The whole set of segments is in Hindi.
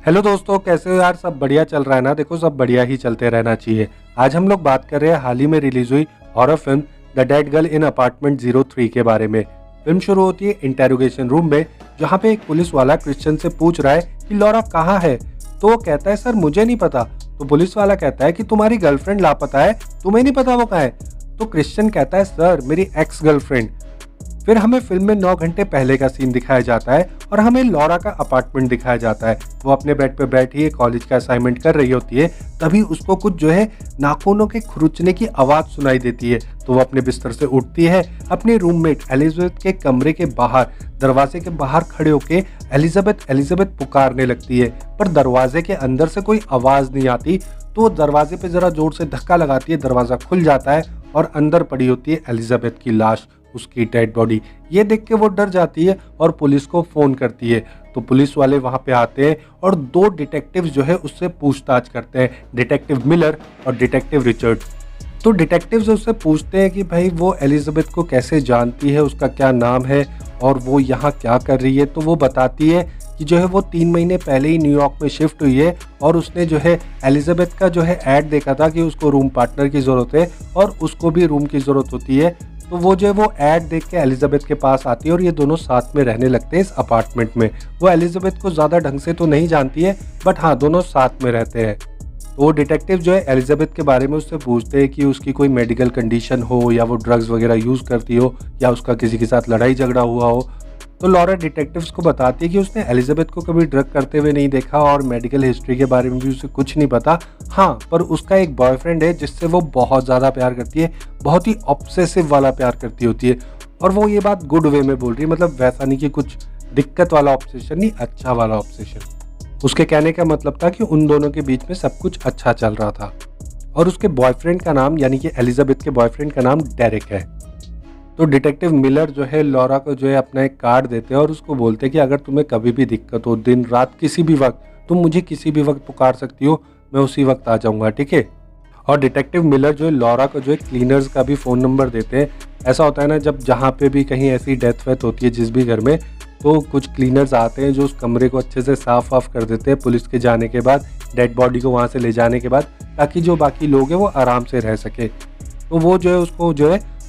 हेलो दोस्तों, कैसे हो यार। सब बढ़िया चल रहा है ना। देखो, सब बढ़िया ही चलते रहना चाहिए। आज हम लोग बात कर रहे हैं हाल ही में रिलीज हुई horror film the dead girl in apartment 03 के बारे में। फिल्म शुरू होती है इंटेरोगेशन रूम में, जहाँ पे एक पुलिस वाला क्रिश्चियन से पूछ रहा है कि लॉरा कहाँ है। तो वो कहता है, सर मुझे नहीं पता। तो पुलिस वाला कहता है कि तुम्हारी गर्लफ्रेंड लापता है, तुम्हें नहीं पता वो कहाँ है। तो क्रिश्चियन कहता है, सर मेरी एक्स गर्लफ्रेंड। फिर हमें फिल्म में 9 घंटे पहले का सीन दिखाया जाता है और हमें लॉरा का अपार्टमेंट दिखाया जाता है। वो अपने बेड पे बैठी कॉलेज का असाइनमेंट कर रही होती है। तभी उसको कुछ नाखूनों के खुरचने की आवाज सुनाई देती है। तो वो अपने बिस्तर से उठती है। अपने रूममेट एलिजाबेथ के कमरे के बाहर, दरवाजे के बाहर खड़े होके एलिजाबेथ एलिजाबेथ पुकारने लगती है, पर दरवाजे के अंदर से कोई आवाज नहीं आती। तो वो दरवाजे पे जरा जोर से धक्का लगाती है, दरवाजा खुल जाता है और अंदर पड़ी होती है एलिजाबेथ की लाश, उसकी डेड बॉडी। ये देख के वो डर जाती है और पुलिस को फोन करती है। तो पुलिस वाले वहां पे आते हैं और 2 डिटेक्टिव्स उससे पूछताछ करते हैं, डिटेक्टिव मिलर और डिटेक्टिव रिचर्ड। तो डिटेक्टिव्स उससे पूछते हैं कि भाई वो एलिजाबेथ को कैसे जानती है, उसका क्या नाम है और वो यहाँ क्या कर रही है। तो वो बताती है कि वो 3 महीने पहले ही न्यूयॉर्क में शिफ्ट हुई है और उसने एलिजाबेथ का ऐड देखा था कि उसको रूम पार्टनर की ज़रूरत है और उसको भी रूम की ज़रूरत होती है। तो वो ऐड देख के एलिजाबेथ के पास आती है और ये दोनों साथ में रहने लगते हैं इस अपार्टमेंट में। वो एलिजाबेथ को ज़्यादा ढंग से तो नहीं जानती है, बट हाँ, दोनों साथ में रहते हैं। तो वो डिटेक्टिव एलिजाबेथ के बारे में उससे पूछते हैं कि उसकी कोई मेडिकल कंडीशन हो या वो ड्रग्स वगैरह यूज़ करती हो या उसका किसी के साथ लड़ाई झगड़ा हुआ हो। तो लॉरा डिटेक्टिव्स को बताती है कि उसने एलिजाबेथ को कभी ड्रग करते हुए नहीं देखा और मेडिकल हिस्ट्री के बारे में भी उसे कुछ नहीं पता। हाँ, पर उसका एक बॉयफ्रेंड है जिससे वो बहुत ज़्यादा प्यार करती है, बहुत ही ऑब्सेसिव वाला प्यार करती होती है। और वो ये बात गुड वे में बोल रही है, मतलब वैसा नहीं कि कुछ दिक्कत वाला ऑब्सेशन नहीं, अच्छा वाला ऑब्सेशन। उसके कहने का मतलब था कि उन दोनों के बीच में सब कुछ अच्छा चल रहा था। और उसके बॉयफ्रेंड का नाम, यानी कि एलिजाबेथ के बॉयफ्रेंड का नाम डेरेक है। तो डिटेक्टिव मिलर लॉरा को अपना एक कार्ड देते हैं और उसको बोलते हैं कि अगर तुम्हें कभी भी दिक्कत हो, दिन रात किसी भी वक्त, तुम मुझे किसी भी वक्त पुकार सकती हो, मैं उसी वक्त आ जाऊंगा, ठीक है। और डिटेक्टिव मिलर लॉरा को क्लीनर्स का भी फ़ोन नंबर देते हैं। ऐसा होता है ना, जब जहाँ पे भी कहीं ऐसी डेथ वेथ होती है जिस भी घर में, तो कुछ क्लीनर्स आते हैं जो उस कमरे को अच्छे से साफ वाफ कर देते हैं पुलिस के जाने के बाद, डेड बॉडी को वहाँ से ले जाने के बाद, ताकि जो बाकी लोग हैं वो आराम से रह सके। तो वो उसको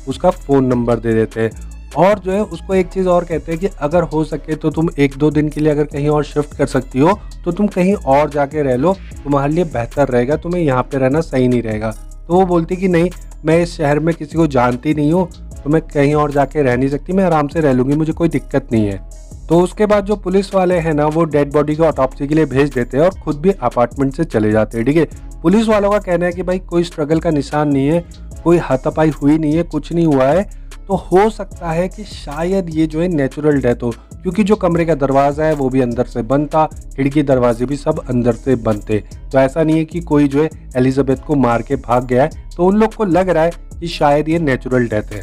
उसका फ़ोन नंबर दे देते हैं। और उसको एक चीज़ और कहते हैं कि अगर हो सके तो तुम 1-2 दिन के लिए अगर कहीं और शिफ्ट कर सकती हो तो तुम कहीं और जाके रह लो, तुम्हारे लिए बेहतर रहेगा, तुम्हें यहाँ पे रहना सही नहीं रहेगा। तो वो बोलती कि नहीं, मैं इस शहर में किसी को जानती नहीं हूँ, तो मैं कहीं और जाके रह नहीं सकती, मैं आराम से रह लूँगी, मुझे कोई दिक्कत नहीं है। तो उसके बाद जो पुलिस वाले हैं ना, वो डेड बॉडी को ऑटोप्सी के लिए भेज देते हैं और खुद भी अपार्टमेंट से चले जाते हैं, ठीक है। पुलिस वालों का कहना है कि भाई कोई स्ट्रगल का निशान नहीं है, कोई हाथापाई हुई नहीं है, कुछ नहीं हुआ है। तो हो सकता है कि शायद ये नेचुरल डेथ हो, क्योंकि जो कमरे का दरवाज़ा है वो भी अंदर से बंद था, खिड़की दरवाजे भी सब अंदर से बंद थे। तो ऐसा नहीं है कि कोई एलिजाबेथ को मार के भाग गया है। तो उन लोग को लग रहा है कि शायद ये नेचुरल डेथ है।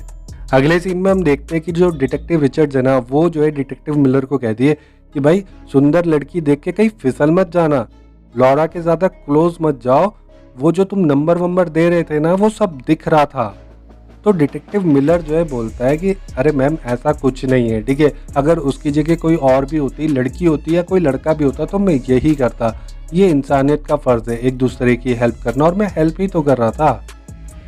अगले सीन में हम देखते हैं कि जो डिटेक्टिव रिचर्ड्स है ना, वो डिटेक्टिव मिलर को कहती है कि भाई सुंदर लड़की देख के कहीं फिसल मत जाना, लॉरा के ज़्यादा क्लोज मत जाओ, वो जो तुम नंबर दे रहे थे ना, वो सब दिख रहा था। तो डिटेक्टिव मिलर बोलता है कि अरे मैम, ऐसा कुछ नहीं है, ठीक है। अगर उसकी जगह कोई और भी होती, लड़की होती या कोई लड़का भी होता, तो मैं यही करता। ये इंसानियत का फ़र्ज़ है एक दूसरे की हेल्प करना, और मैं हेल्प ही तो कर रहा था।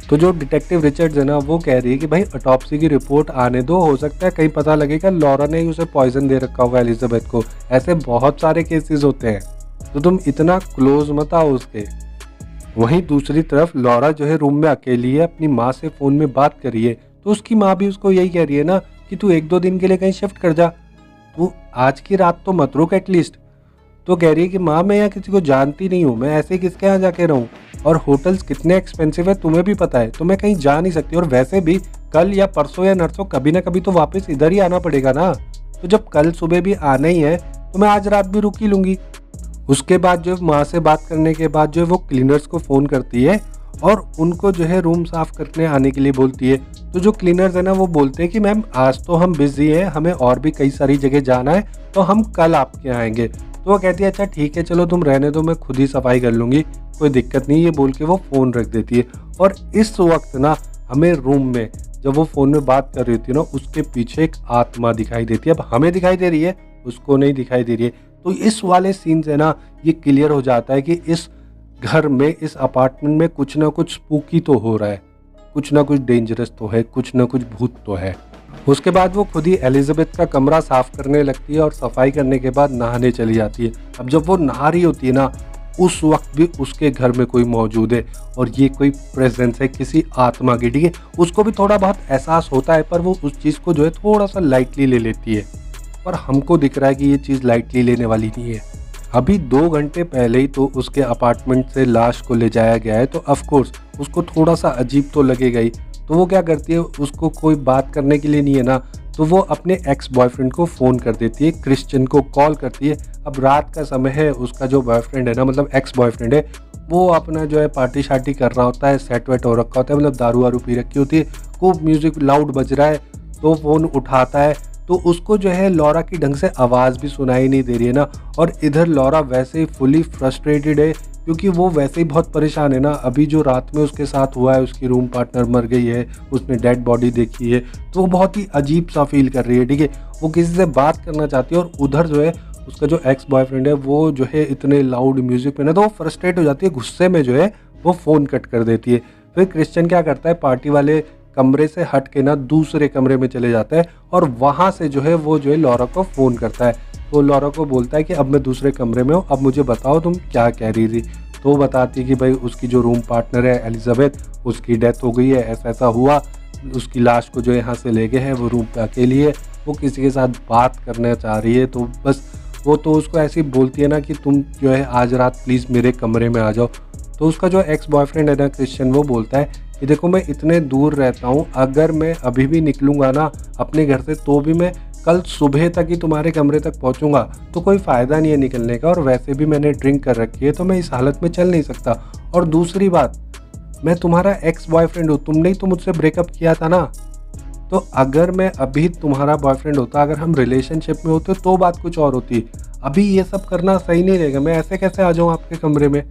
तो जो डिटेक्टिव रिचर्ड्स है ना, वो कह रही है कि भाई ऑटोप्सी की रिपोर्ट आने दो, हो सकता है कहीं पता लगेगा लॉरा ने ही उसे पॉइजन दे रखा होगा एलिजाबेथ को। ऐसे बहुत सारे केसेस होते हैं, तो तुम इतना क्लोज मत आओ उसके। वहीं दूसरी तरफ लॉरा रूम में अकेली है, अपनी माँ से फ़ोन में बात कर रही है। तो उसकी माँ भी उसको यही कह रही है ना कि तू 1-2 दिन के लिए कहीं शिफ्ट कर जा, तू आज की रात तो मत रुक एटलीस्ट। तो कह रही है कि माँ, मैं यहाँ किसी को जानती नहीं हूँ, मैं ऐसे ही किसके यहाँ जाके रहूँ, और होटल्स कितने एक्सपेंसिव है तुम्हें भी पता है, तो मैं कहीं जा नहीं सकती। और वैसे भी कल या परसों या नरसों कभी ना कभी तो वापस इधर ही आना पड़ेगा ना, तो जब कल सुबह भी आना ही है तो मैं आज रात भी रुक ही लूँगी। उसके बाद माँ से बात करने के बाद वो क्लीनर्स को फ़ोन करती है और उनको रूम साफ़ करने आने के लिए बोलती है। तो जो क्लीनर्स है ना, वो बोलते हैं कि मैम आज तो हम बिज़ी हैं, हमें और भी कई सारी जगह जाना है, तो हम कल आपके यहाँ आएंगे। तो वो कहती है अच्छा ठीक है, चलो तुम रहने दो, मैं खुद ही सफाई कर लूँगी, कोई दिक्कत नहीं, ये बोल के वो फ़ोन रख देती है। और इस वक्त ना हमें रूम में, जब वो फ़ोन में बात कर रही थी ना, उसके पीछे एक आत्मा दिखाई देती है। अब हमें दिखाई दे रही है, उसको नहीं दिखाई दे रही है। तो इस वाले सीन से ना ये क्लियर हो जाता है कि इस घर में, इस अपार्टमेंट में कुछ ना कुछ स्पूकी तो हो रहा है, कुछ ना कुछ डेंजरस तो है, कुछ ना कुछ भूत तो है। उसके बाद वो खुद ही एलिजाबेथ का कमरा साफ करने लगती है और सफाई करने के बाद नहाने चली जाती है। अब जब वो नहा रही होती है ना, उस वक्त भी उसके घर में कोई मौजूद है और ये कोई प्रेजेंस है किसी आत्मा की, ठीक है। उसको भी थोड़ा बहुत एहसास होता है, पर वो उस चीज़ को जो है थोड़ा सा लाइटली ले लेती है। पर हमको दिख रहा है कि ये चीज़ लाइटली लेने वाली नहीं है। अभी 2 घंटे पहले ही तो उसके अपार्टमेंट से लाश को ले जाया गया है, तो ऑफकोर्स उसको थोड़ा सा अजीब तो लगेगा ही। तो वो क्या करती है, उसको कोई बात करने के लिए नहीं है ना, तो वो अपने एक्स बॉयफ्रेंड को फ़ोन कर देती है, क्रिश्चियन को कॉल करती है। अब रात का समय है, उसका जो बॉयफ्रेंड है ना, मतलब एक्स बॉयफ्रेंड है, वो अपना जो है पार्टी शार्टी कर रहा होता है, सेट वेट हो रखा होता है, मतलब दारू वारू पी रखी होती है, खूब म्यूज़िक लाउड बज रहा है। तो फ़ोन उठाता है तो उसको जो है लॉरा की ढंग से आवाज़ भी सुनाई नहीं दे रही है ना, और इधर लॉरा वैसे ही फुली फ्रस्ट्रेटेड है क्योंकि वो वैसे ही बहुत परेशान है ना। अभी जो रात में उसके साथ हुआ है, उसकी रूम पार्टनर मर गई है, उसने डेड बॉडी देखी है, तो वो बहुत ही अजीब सा फील कर रही है, ठीक है। वो किसी से बात करना चाहती है और उधर जो है उसका जो एक्स बॉयफ्रेंड है वो जो है इतने लाउड म्यूज़िक पे ना, तो वो फ्रस्ट्रेट हो जाती है, गुस्से में जो है वो फ़ोन कट कर देती है। फिर क्रिश्चियन क्या करता है, पार्टी वाले कमरे से हट के ना दूसरे कमरे में चले जाता है और वहाँ से जो है वो जो है लॉरा को फ़ोन करता है। तो लॉरा को बोलता है कि अब मैं दूसरे कमरे में हूँ, अब मुझे बताओ तुम क्या कह रही थी। तो वो बताती है कि भाई उसकी जो रूम पार्टनर है एलिजाबेथ, उसकी डेथ हो गई है, ऐसा ऐसा हुआ, उसकी लाश को जो यहाँ से ले गए हैं, वो रूम पे अकेली है, वो किसी के साथ बात करना चाह रही है। तो बस वो तो उसको ऐसी बोलती है ना कि तुम जो है आज रात प्लीज़ मेरे कमरे में आ जाओ। तो उसका जो एक्स बॉयफ्रेंड है ना क्रिश्चियन, वो बोलता है कि देखो मैं इतने दूर रहता हूँ, अगर मैं अभी भी निकलूँगा ना अपने घर से, तो भी मैं कल सुबह तक ही तुम्हारे कमरे तक पहुँचूँगा, तो कोई फ़ायदा नहीं है निकलने का, और वैसे भी मैंने ड्रिंक कर रखी है, तो मैं इस हालत में चल नहीं सकता। और दूसरी बात, मैं तुम्हारा एक्स बॉयफ्रेंड हूँ, तुमने ही तो मुझसे ब्रेकअप किया था ना। तो अगर मैं अभी तुम्हारा बॉयफ्रेंड होता, अगर हम रिलेशनशिप में होते तो बात कुछ और होती, अभी ये सब करना सही नहीं रहेगा, मैं ऐसे कैसे आ जाऊँ आपके कमरे में।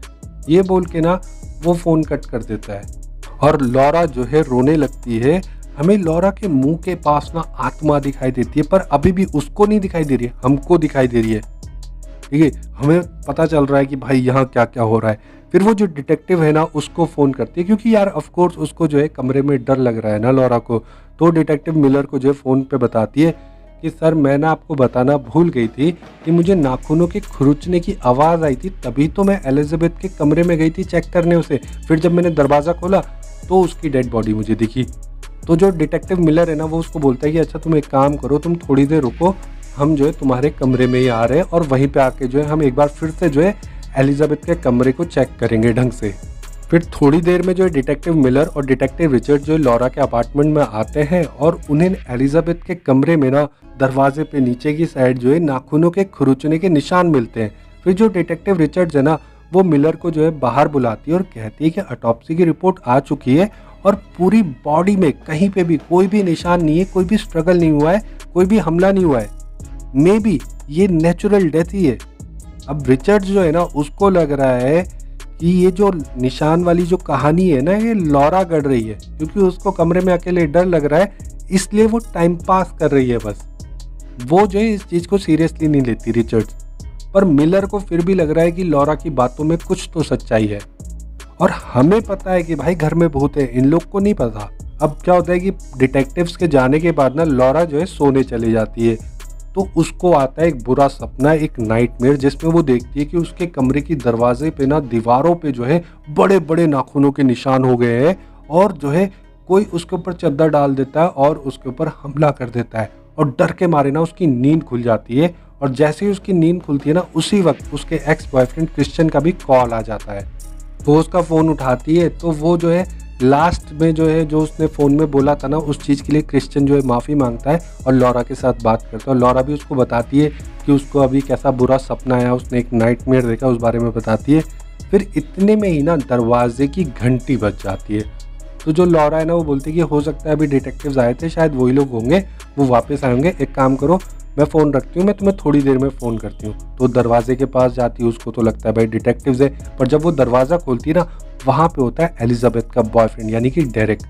ये बोल के ना वो फ़ोन कट कर देता है और लॉरा जो है रोने लगती है। हमें लॉरा के मुंह के पास ना आत्मा दिखाई देती है, पर अभी भी उसको नहीं दिखाई दे रही है, हमको दिखाई दे रही है, ठीक है। हमें पता चल रहा है कि भाई यहाँ क्या क्या हो रहा है। फिर वो जो डिटेक्टिव है ना उसको फ़ोन करती है, क्योंकि यार ऑफ कोर्स उसको जो है कमरे में डर लग रहा है ना लॉरा को। तो डिटेक्टिव मिलर को जो है फ़ोन पे बताती है कि सर मैं ना आपको बताना भूल गई थी कि मुझे नाखूनों के खुरुचने की आवाज़ आई थी, तभी तो मैं एलिजाबेथ के कमरे में गई थी चेक करने उसे। फिर जब मैंने दरवाज़ा खोला तो उसकी डेड बॉडी मुझे दिखी। तो जो डिटेक्टिव मिलर है ना वो उसको बोलता है कि अच्छा तुम एक काम करो, तुम थोड़ी देर रुको, हम जो है तुम्हारे कमरे में ही आ रहे हैं और वहीं पे आके जो है हम एक बार फिर से जो है एलिजाबेथ के कमरे को चेक करेंगे ढंग से। फिर थोड़ी देर में जो है डिटेक्टिव मिलर और डिटेक्टिव रिचर्ड जो है लॉरा के अपार्टमेंट में आते हैं और उन्हें एलिजाबेथ के कमरे में ना दरवाजे पे नीचे की साइड जो है नाखूनों के खुरुचने के निशान मिलते हैं। फिर जो डिटेक्टिव रिचर्ड्स है ना वो मिलर को जो है बाहर बुलाती है और कहती है कि ऑटोप्सी की रिपोर्ट आ चुकी है और पूरी बॉडी में कहीं पे भी कोई भी निशान नहीं है, कोई भी स्ट्रगल नहीं हुआ है, कोई भी हमला नहीं हुआ है, मे बी ये नेचुरल डेथ ही है। अब रिचर्ड्स जो है ना उसको लग रहा है कि ये जो निशान वाली जो कहानी है ना ये लॉरा गढ़ रही है, क्योंकि उसको कमरे में अकेले डर लग रहा है, इसलिए वो टाइम पास कर रही है बस। वो जो है इस चीज़ को सीरियसली नहीं लेती रिचर्ड्स। पर मिलर को फिर भी लग रहा है कि लॉरा की बातों में कुछ तो सच्चाई है, और हमें पता है कि भाई घर में भूत है, इन लोग को नहीं पता। अब क्या होता है कि डिटेक्टिव्स के जाने के बाद ना लॉरा जो है सोने चली जाती है, तो उसको आता है एक बुरा सपना, एक नाइटमेयर, जिसमें वो देखती है कि उसके कमरे की दरवाजे पे ना दीवारों पे जो है बड़े बड़े नाखूनों के निशान हो गए हैं, और जो है कोई उसके ऊपर चद्दर डाल देता है और उसके ऊपर हमला कर देता है, और डर के मारे ना उसकी नींद खुल जाती है। और जैसे ही उसकी नींद खुलती है ना उसी वक्त उसके एक्स बॉयफ्रेंड क्रिश्चियन का भी कॉल आ जाता है। तो उसका फ़ोन उठाती है, तो वो जो है लास्ट में जो है जो उसने फ़ोन में बोला था ना उस चीज़ के लिए क्रिश्चियन जो है माफ़ी मांगता है और लॉरा के साथ बात करता है, और लॉरा भी उसको बताती है कि उसको अभी कैसा बुरा सपना आया, उसने एक नाइटमेयर देखा, उस बारे में बताती है। फिर इतने में ही ना दरवाजे की घंटी बज जाती है। तो जो लॉरा है ना वो बोलती है कि हो सकता है अभी डिटेक्टिव्स आए थे, शायद वही लोग होंगे, वो वापस आएंगे, एक काम करो मैं फ़ोन रखती हूँ, मैं तुम्हें थोड़ी देर में फ़ोन करती हूँ। तो दरवाजे के पास जाती है, उसको तो लगता है भाई डिटेक्टिव्स है, पर जब वो दरवाज़ा खोलती है ना वहाँ पे होता है एलिजाबेथ का बॉयफ्रेंड यानी कि डेरेक।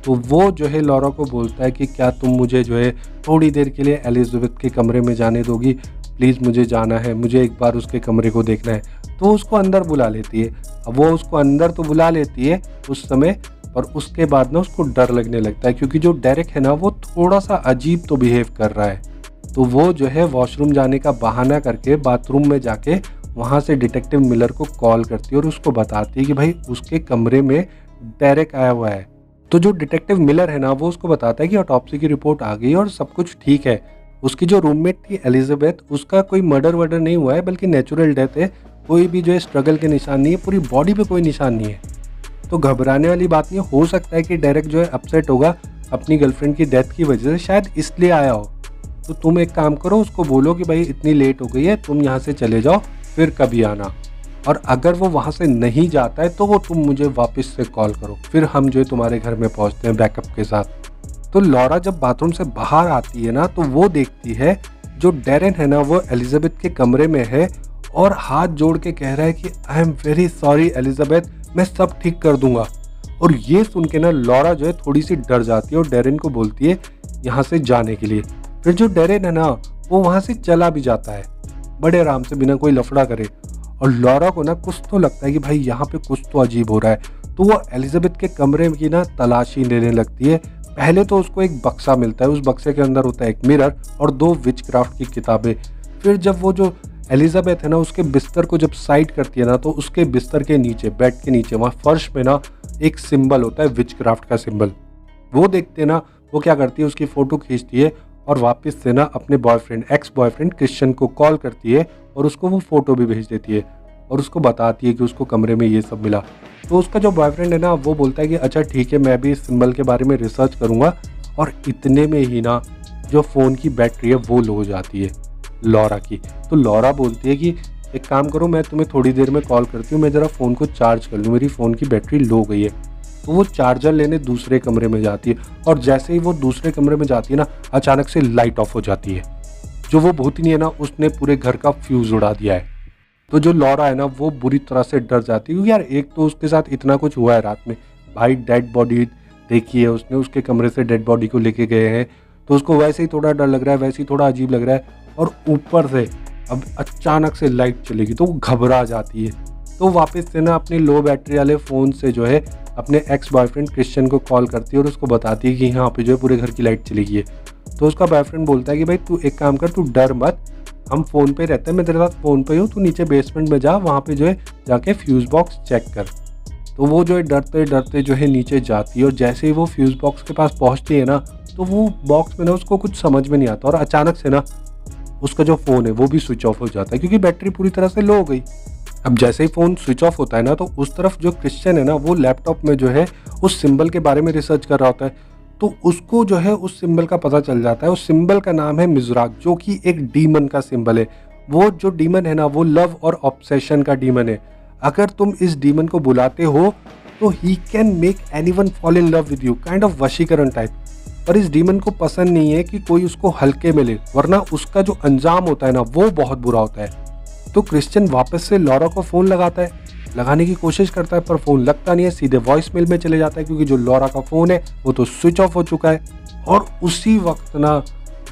तो वो जो है लॉरा को बोलता है कि क्या तुम मुझे जो है थोड़ी देर के लिए एलिजाबेथ के कमरे में जाने दोगी, प्लीज़ मुझे जाना है, मुझे एक बार उसके कमरे को देखना है। तो वो उसको अंदर बुला लेती है। अब वो उसको अंदर तो बुला लेती है उस समय, पर उसके बाद ना उसको डर लगने लगता है, क्योंकि जो डेरेक है ना वो थोड़ा सा अजीब तो बिहेव कर रहा है। तो वो जो है वॉशरूम जाने का बहाना करके बाथरूम में जाके वहाँ से डिटेक्टिव मिलर को कॉल करती है और उसको बताती है कि भाई उसके कमरे में डेरेक आया हुआ है। तो जो डिटेक्टिव मिलर है ना वो उसको बताता है कि ऑटोप्सी की रिपोर्ट आ गई और सब कुछ ठीक है। उसकी जो रूममेट थी एलिजाबेथ, उसका कोई मर्डर वर्डर नहीं हुआ है, बल्कि नेचुरल डेथ है। कोई भी जो है स्ट्रगल के निशान नहीं है, पूरी बॉडी पे कोई निशान नहीं है। तो घबराने वाली बात नहीं, हो सकता है कि डेरेक जो है अपसेट होगा अपनी गर्लफ्रेंड की डेथ की वजह से, शायद इसलिए आया हो। तो तुम एक काम करो, उसको बोलो कि भाई इतनी लेट हो गई है, तुम यहाँ से चले जाओ, फिर कभी आना। और अगर वो वहाँ से नहीं जाता है तो वो तुम मुझे वापस से कॉल करो, फिर हम जो है तुम्हारे घर में पहुँचते हैं बैकअप के साथ। तो लॉरा जब बाथरूम से बाहर आती है ना तो वो देखती है जो डेरेन है ना वो एलिजाबेथ के कमरे में है और हाथ जोड़ के कह रहा है कि I am very sorry Elizabeth, मैं सब ठीक कर दूंगा। और ये सुन के ना लॉरा जो है थोड़ी सी डर जाती है और डेरेन को बोलती है यहाँ से जाने के लिए। फिर जो डेरेन है ना वो वहाँ से चला भी जाता है बड़े आराम से, बिना कोई लफड़ा करे। और लॉरा को ना कुछ तो लगता है कि भाई यहाँ पे कुछ तो अजीब हो रहा है। तो वो एलिजाबेथ के कमरे की ना तलाशी लेने लगती है। पहले तो उसको एक बक्सा मिलता है, उस बक्से के अंदर होता है एक मिरर और 2 विचक्राफ्ट की किताबें। फिर जब वो जो एलिजाबेथ है ना उसके बिस्तर को जब साइड करती है ना तो उसके बिस्तर के नीचे, बेड के नीचे, वहाँ फर्श पे ना एक सिंबल होता है, विचक्राफ्ट का सिंबल। वो देखते ना वो क्या करती है, उसकी फ़ोटो खींचती है और वापस से ना अपने बॉयफ्रेंड, एक्स बॉयफ्रेंड क्रिश्चियन को कॉल करती है और उसको वो फ़ोटो भी भेज देती है और उसको बताती है कि उसको कमरे में ये सब मिला। तो उसका जो बॉयफ्रेंड है ना वो बोलता है कि अच्छा ठीक है, मैं भी इस सिंबल के बारे में रिसर्च करूँगा। और इतने में ही ना जो फ़ोन की बैटरी है वो लो हो जाती है लॉरा की। तो लॉरा बोलती है कि एक काम करो, मैं तुम्हें थोड़ी देर में कॉल करती हूँ, मैं ज़रा फ़ोन को चार्ज कर लूँ, मेरी फ़ोन की बैटरी लो हो गई है। तो वो चार्जर लेने दूसरे कमरे में जाती है और जैसे ही वो दूसरे कमरे में जाती है ना अचानक से लाइट ऑफ हो जाती है। जो वो भूतनी है ना उसने पूरे घर का फ्यूज़ उड़ा दिया है। तो जो लॉरा है ना वो बुरी तरह से डर जाती है, क्योंकि यार एक तो उसके साथ इतना कुछ हुआ है रात में, भाई डेड बॉडी देखी है उसने, उसके कमरे से डेड बॉडी को लेके गए हैं, तो उसको वैसे ही थोड़ा डर लग रहा है, वैसे ही थोड़ा अजीब लग रहा है। और ऊपर से अब अचानक से लाइट चलेगी तो वो घबरा जाती है। तो वापस से ना अपने लो बैटरी वाले फ़ोन से जो है अपने एक्स बॉयफ्रेंड क्रिश्चियन को कॉल करती है और उसको बताती है कि यहाँ पे जो है पूरे घर की लाइट चली गई है। तो उसका बॉयफ्रेंड बोलता है कि भाई तू एक काम कर, तू डर मत, हम फ़ोन पे रहते हैं, मैं तेरे साथ फ़ोन पे हूँ, तू नीचे बेसमेंट में जा, वहाँ पे जो है जाके फ्यूज़ बॉक्स चेक कर। तो वो जो है डरते डरते जो है नीचे जाती है और जैसे ही वो फ्यूज़ बॉक्स के पास पहुँचती है ना तो वो बॉक्स में ना उसको कुछ समझ में नहीं आता और अचानक से ना उसका जो फ़ोन है वो भी स्विच ऑफ हो जाता है, क्योंकि बैटरी पूरी तरह से लो हो गई। अब जैसे ही फ़ोन स्विच ऑफ होता है ना तो उस तरफ जो क्रिश्चियन है ना वो लैपटॉप में जो है उस सिंबल के बारे में रिसर्च कर रहा होता है। तो उसको जो है उस सिंबल का पता चल जाता है। उस सिंबल का नाम है मिज़राक, जो कि एक डीमन का सिंबल है। वो जो डीमन है ना वो लव और ऑब्सेशन का डीमन है। अगर तुम इस डीमन को बुलाते हो तो he can make anyone fall in love with you, kind of वशीकरण टाइप। पर इस डीमन को पसंद नहीं है कि कोई उसको हल्के में ले, वरना उसका जो अंजाम होता है ना वो बहुत बुरा होता है। तो क्रिश्चियन वापस से लॉरा को फ़ोन लगाता है, लगाने की कोशिश करता है पर फ़ोन लगता नहीं है, सीधे वॉइस मेल में चले जाता है, क्योंकि जो लॉरा का फ़ोन है वो तो स्विच ऑफ हो चुका है। और उसी वक्त ना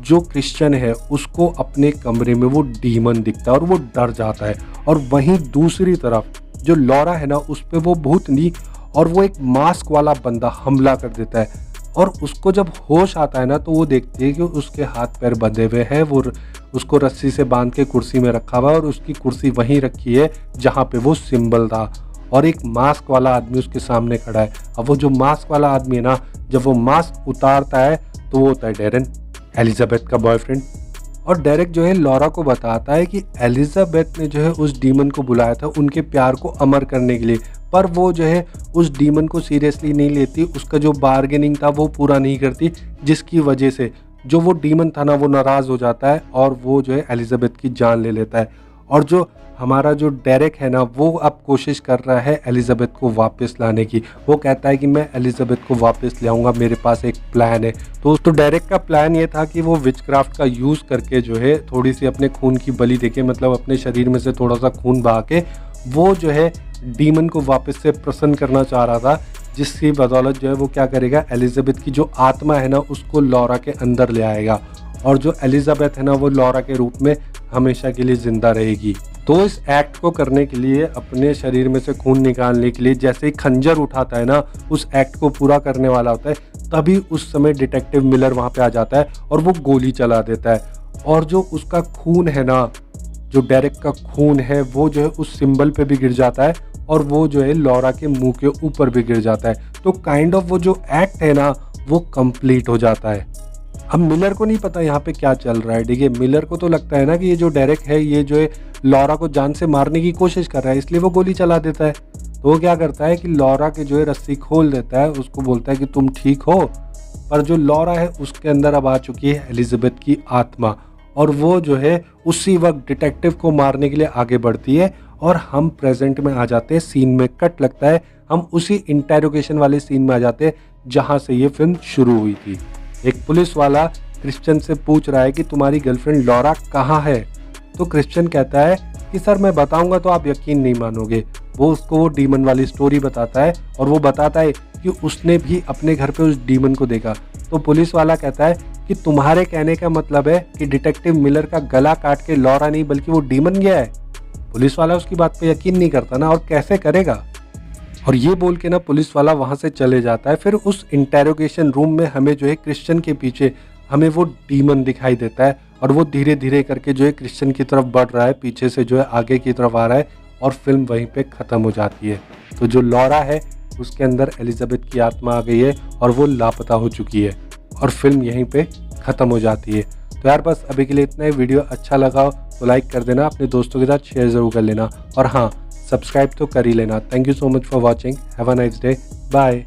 जो क्रिश्चियन है उसको अपने कमरे में वो डीमन दिखता है और वो डर जाता है। और वहीं दूसरी तरफ जो लॉरा है ना उस पर वो भूतनी और वो एक मास्क वाला बंदा हमला कर देता है। और उसको जब होश आता है ना तो वो देखती है कि उसके हाथ पैर बंधे हुए हैं, वो उसको रस्सी से बांध के कुर्सी में रखा हुआ है और उसकी कुर्सी वहीं रखी है जहाँ पे वो सिंबल था, और एक मास्क वाला आदमी उसके सामने खड़ा है। अब वो जो मास्क वाला आदमी है ना, जब वो मास्क उतारता है तो वो होता है डेरेन, एलिजाबेथ का बॉयफ्रेंड। और डेरेक जो है लॉरा को बताता है कि एलिजाबेथ ने जो है उस डीमन को बुलाया था उनके प्यार को अमर करने के लिए, पर वो जो है उस डीमन को सीरियसली नहीं लेती, उसका जो बार्गेनिंग था वो पूरा नहीं करती, जिसकी वजह से जो वो डीमन था ना वो नाराज़ हो जाता है और वो जो है एलिजाबेथ की जान ले लेता है। और जो हमारा जो डेरेक है ना वो अब कोशिश कर रहा है एलिजाबेथ को वापस लाने की। वो कहता है कि मैं एलिजाबेथ को वापस ले आऊँगा, मेरे पास एक प्लान है। तो डेरेक का प्लान ये था कि वो विचक्राफ्ट का यूज़ करके जो है थोड़ी सी अपने खून की बलि देके, मतलब अपने शरीर में से थोड़ा सा खून बहा के वो जो है डीमन को वापस से प्रसन्न करना चाह रहा था, जिसकी बदौलत जो है वो क्या करेगा, एलिजाबेथ की जो आत्मा है ना उसको लॉरा के अंदर ले आएगा। और जो एलिजाबेथ है ना वो लॉरा के रूप में हमेशा के लिए जिंदा रहेगी। तो इस एक्ट को करने के लिए, अपने शरीर में से खून निकालने के लिए, जैसे ही खंजर उठाता है ना, उस एक्ट को पूरा करने वाला होता है, तभी उस समय डिटेक्टिव मिलर वहाँ पे आ जाता है और वो गोली चला देता है। और जो उसका खून है ना, जो डेरेक का खून है, वो जो है उस सिंबल पे भी गिर जाता है और वो जो है लॉरा के मुंह के ऊपर भी गिर जाता है। तो काइंड ऑफ वो जो एक्ट है ना, वो कंप्लीट हो जाता है। अब मिलर को नहीं पता यहाँ पे क्या चल रहा है। देखिए, मिलर को तो लगता है ना कि ये जो डेरेक है, ये जो है लॉरा को जान से मारने की कोशिश कर रहा है, इसलिए वो गोली चला देता है। तो वो क्या करता है कि लॉरा के जो है रस्सी खोल देता है, उसको बोलता है कि तुम ठीक हो। पर जो लॉरा है, उसके अंदर अब आ चुकी है एलिजाबेथ की आत्मा, और वो जो है उसी वक्त डिटेक्टिव को मारने के लिए आगे बढ़ती है। और हम प्रेजेंट में आ जाते हैं, सीन में कट लगता है, हम उसी इंटेरोगेशन वाले सीन में आ जाते हैं जहाँ से ये फिल्म शुरू हुई थी। एक पुलिस वाला क्रिश्चियन से पूछ रहा है कि तुम्हारी गर्लफ्रेंड लॉरा कहाँ है। तो क्रिश्चियन कहता है कि सर मैं बताऊंगा तो आप यकीन नहीं मानोगे। वो उसको वो डीमन वाली स्टोरी बताता है और वो बताता है कि उसने भी अपने घर पे उस डीमन को देखा। तो पुलिस वाला कहता है कि तुम्हारे कहने का मतलब है कि डिटेक्टिव मिलर का गला काट के लॉरा नहीं बल्कि वो डीमन गया है। पुलिस वाला उसकी बात पे यकीन नहीं करता ना, और कैसे करेगा। और ये बोल के ना पुलिस वाला वहाँ से चले जाता है। फिर उस इंटेरोगेशन रूम में हमें जो है क्रिश्चियन के पीछे हमें वो डीमन दिखाई देता है, और वो धीरे धीरे करके जो है क्रिश्चियन की तरफ बढ़ रहा है, पीछे से जो है आगे की तरफ आ रहा है, और फिल्म वहीं पे ख़त्म हो जाती है। तो जो लॉरा है, उसके अंदर एलिजाबेथ की आत्मा आ गई है और वो लापता हो चुकी है, और फिल्म यहीं पे ख़त्म हो जाती है। तो यार बस अभी के लिए इतना ही। वीडियो अच्छा लगा हो तो लाइक कर देना, अपने दोस्तों के साथ शेयर ज़रूर कर लेना, और हाँ, सब्सक्राइब तो कर ही लेना। Thank you so much for watching. Have a nice day. Bye.